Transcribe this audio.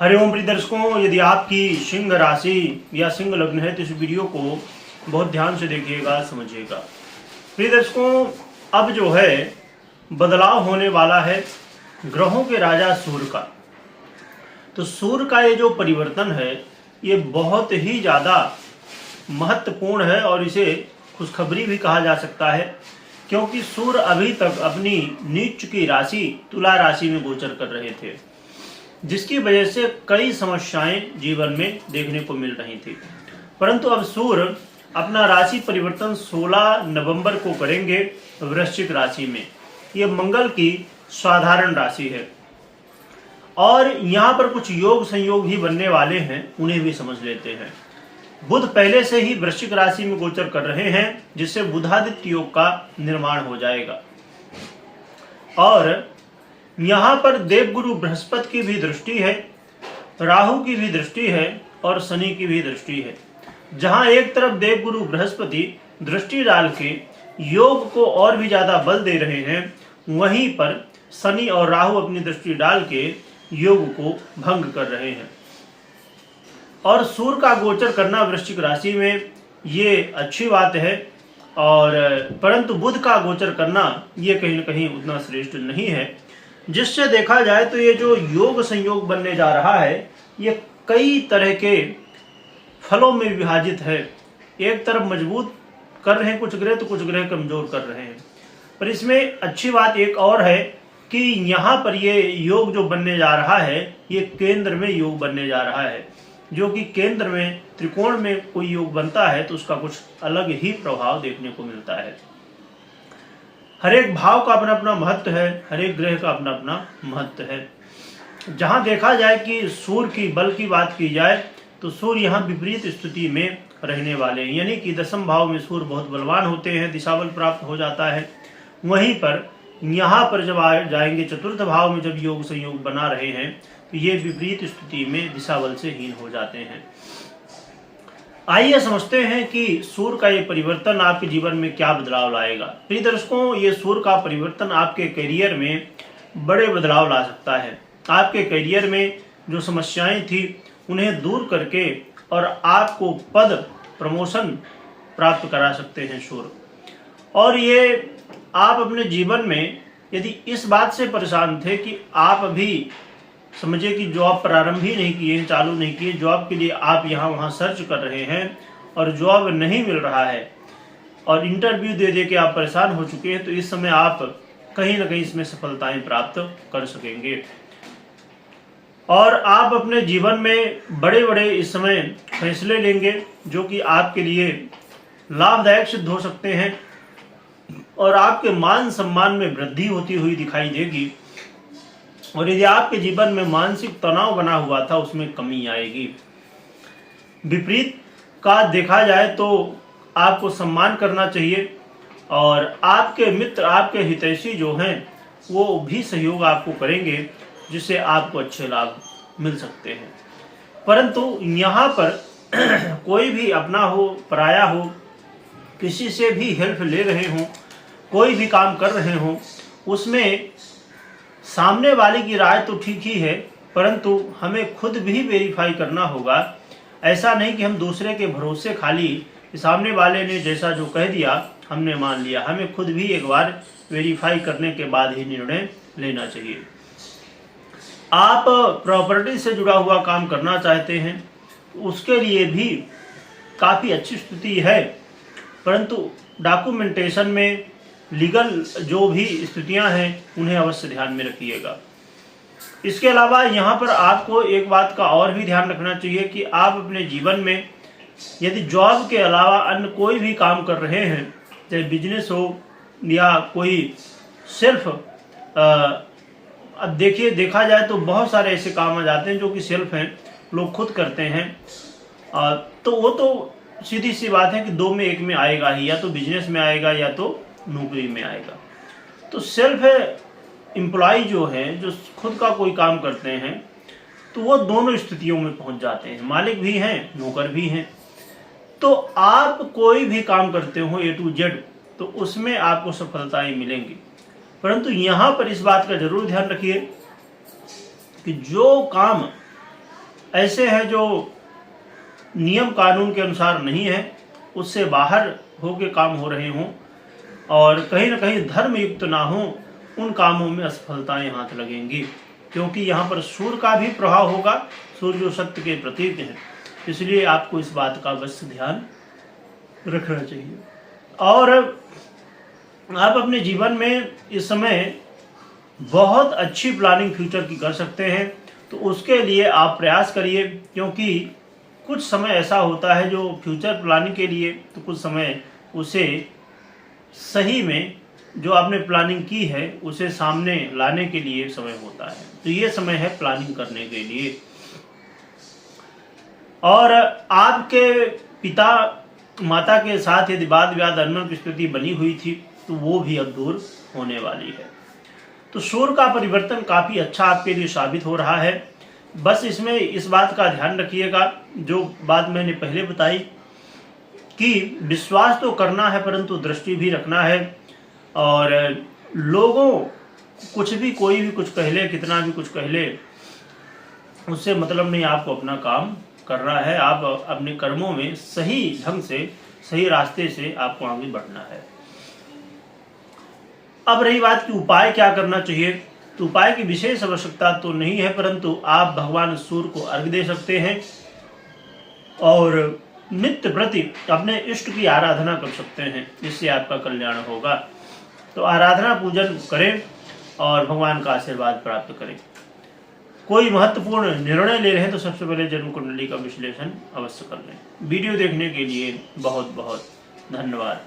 हरिओम प्रिय दर्शकों, यदि आपकी सिंह राशि या सिंह लग्न है तो इस वीडियो को बहुत ध्यान से देखिएगा, समझिएगा। प्रिय दर्शकों, अब जो है बदलाव होने वाला है ग्रहों के राजा सूर्य का। तो सूर्य का ये जो परिवर्तन है ये बहुत ही ज़्यादा महत्वपूर्ण है और इसे खुशखबरी भी कहा जा सकता है, क्योंकि सूर्य अभी तक अपनी नीच की राशि तुला राशि में गोचर कर रहे थे, जिसकी वजह से कई समस्याएं जीवन में देखने को मिल रही थी। परंतु अब सूर्य अपना राशि परिवर्तन 16 नवंबर को करेंगे वृश्चिक राशि में। ये मंगल की साधारण राशि है और यहाँ पर कुछ योग संयोग भी बनने वाले हैं, उन्हें भी समझ लेते हैं। बुध पहले से ही वृश्चिक राशि में गोचर कर रहे हैं, जिससे बुधादित्य योग का निर्माण हो जाएगा। और यहाँ पर देवगुरु बृहस्पति की भी दृष्टि है, राहु की भी दृष्टि है और शनि की भी दृष्टि है। जहाँ एक तरफ देवगुरु बृहस्पति दृष्टि डाल के योग को और भी ज्यादा बल दे रहे हैं, वहीं पर शनि और राहु अपनी दृष्टि डाल के योग को भंग कर रहे हैं। और सूर्य का गोचर करना वृश्चिक राशि में ये अच्छी बात है, और परंतु बुध का गोचर करना ये कहीं न कहीं उतना श्रेष्ठ नहीं है। जिससे देखा जाए तो ये जो योग संयोग बनने जा रहा है ये कई तरह के फलों में विभाजित है। एक तरफ मजबूत कर रहे हैं कुछ ग्रह, तो कुछ ग्रह कमजोर कर रहे हैं। पर इसमें अच्छी बात एक और है कि यहाँ पर ये योग जो बनने जा रहा है ये केंद्र में योग बनने जा रहा है, जो कि केंद्र में त्रिकोण में कोई योग बनता है तो उसका कुछ अलग ही प्रभाव देखने को मिलता है। हर एक भाव का अपना अपना महत्व है, हर एक ग्रह का अपना अपना महत्व है। जहां देखा जाए कि सूर्य की बल की बात की जाए तो सूर्य यहाँ विपरीत स्थिति में रहने वाले हैं, यानी कि दशम भाव में सूर्य बहुत बलवान होते हैं, दिशाबल प्राप्त हो जाता है। वहीं पर यहाँ पर जब आ जाएंगे चतुर्थ भाव में, जब योग संयोग बना रहे हैं तो ये विपरीत स्थिति में दिशाबल से हीन हो जाते हैं। आइए समझते हैं कि सूर्य का ये परिवर्तन आपके जीवन में क्या बदलाव लाएगा। प्रिय दर्शकों, ये सूर्य का परिवर्तन आपके करियर में बड़े बदलाव ला सकता है। आपके करियर में जो समस्याएं थी उन्हें दूर करके और आपको पद प्रमोशन प्राप्त करा सकते हैं सूर्य। और ये आप अपने जीवन में यदि इस बात से परेशान थे कि आप अभी समझिए कि जॉब प्रारंभ ही नहीं किए, चालू नहीं किए, जॉब के लिए आप यहाँ वहाँ सर्च कर रहे हैं और जॉब नहीं मिल रहा है और इंटरव्यू दे दे के आप परेशान हो चुके हैं, तो इस समय आप कहीं ना कहीं इसमें सफलताएं प्राप्त कर सकेंगे। और आप अपने जीवन में बड़े बड़े इस समय फैसले लेंगे जो कि आपके लिए लाभदायक सिद्ध हो सकते हैं और आपके मान सम्मान में वृद्धि होती हुई दिखाई देगी। और यदि आपके जीवन में मानसिक तनाव बना हुआ था उसमें कमी आएगी। विपरीत का देखा जाए तो आपको सम्मान करना चाहिए और आपके मित्र, आपके हितैषी जो हैं वो भी सहयोग आपको करेंगे, जिससे आपको अच्छे लाभ मिल सकते हैं। परंतु यहाँ पर कोई भी अपना हो पराया हो, किसी से भी हेल्प ले रहे हों, कोई भी काम कर रहे हों, उसमें सामने वाले की राय तो ठीक ही है, परंतु हमें खुद भी वेरीफाई करना होगा। ऐसा नहीं कि हम दूसरे के भरोसे खाली सामने वाले ने जैसा जो कह दिया हमने मान लिया। हमें खुद भी एक बार वेरीफाई करने के बाद ही निर्णय लेना चाहिए। आप प्रॉपर्टी से जुड़ा हुआ काम करना चाहते हैं, उसके लिए भी काफ़ी अच्छी स्थिति है, परंतु डॉक्यूमेंटेशन में लीगल जो भी स्थितियां हैं उन्हें अवश्य ध्यान में रखिएगा। इसके अलावा यहाँ पर आपको एक बात का और भी ध्यान रखना चाहिए कि आप अपने जीवन में यदि जॉब के अलावा अन्य कोई भी काम कर रहे हैं, चाहे बिजनेस हो या कोई सेल्फ, अब देखिए देखा जाए तो बहुत सारे ऐसे काम आ जाते हैं जो कि सेल्फ हैं, लोग खुद करते हैं, तो वो तो सीधी सी बात है कि दो में एक में आएगा ही, या तो बिजनेस में आएगा या तो नौकरी में आएगा। तो सेल्फ एम्प्लॉय जो है, जो खुद का कोई काम करते हैं, तो वो दोनों स्थितियों में पहुंच जाते हैं, मालिक भी हैं नौकर भी हैं। तो आप कोई भी काम करते हो A to Z, तो उसमें आपको सफलताएं मिलेंगी। परंतु यहाँ पर इस बात का जरूर ध्यान रखिए कि जो काम ऐसे हैं जो नियम कानून के अनुसार नहीं है, उससे बाहर होके काम हो रहे हों और कहीं ना कहीं धर्म युक्त ना हो, उन कामों में असफलताएं हाथ लगेंगी, क्योंकि यहाँ पर सूर्य का भी प्रभाव होगा। सूर्य जो सत्य के प्रतीक हैं, इसलिए आपको इस बात का बस ध्यान रखना चाहिए। और आप अपने जीवन में इस समय बहुत अच्छी प्लानिंग फ्यूचर की कर सकते हैं, तो उसके लिए आप प्रयास करिए, क्योंकि कुछ समय ऐसा होता है जो फ्यूचर प्लानिंग के लिए, तो कुछ समय उसे सही में जो आपने प्लानिंग की है उसे सामने लाने के लिए समय होता है। तो ये समय है प्लानिंग करने के लिए। और आपके पिता माता के साथ यदि वाद विवाद अनबन की स्थिति बनी हुई थी तो वो भी अब दूर होने वाली है। तो सूर्य का परिवर्तन काफ़ी अच्छा आपके लिए साबित हो रहा है। बस इसमें इस बात का ध्यान रखिएगा, जो बात मैंने पहले बताई कि विश्वास तो करना है परंतु दृष्टि भी रखना है। और लोगों कुछ भी, कोई भी कुछ कह ले, कितना भी कुछ कह ले, उससे मतलब नहीं, आपको अपना काम करना है। आप अपने कर्मों में सही ढंग से, सही रास्ते से आपको आगे बढ़ना है। अब रही बात कि उपाय क्या करना चाहिए, तो उपाय की विशेष आवश्यकता तो नहीं है, परंतु आप भगवान सूर्य को अर्घ्य दे सकते हैं और नित्य प्रति अपने इष्ट की आराधना कर सकते हैं, इससे आपका कल्याण होगा। तो आराधना पूजन करें और भगवान का आशीर्वाद प्राप्त करें। कोई महत्वपूर्ण निर्णय ले रहे हैं तो सबसे पहले जन्म कुंडली का विश्लेषण अवश्य कर लें। वीडियो देखने के लिए बहुत बहुत धन्यवाद।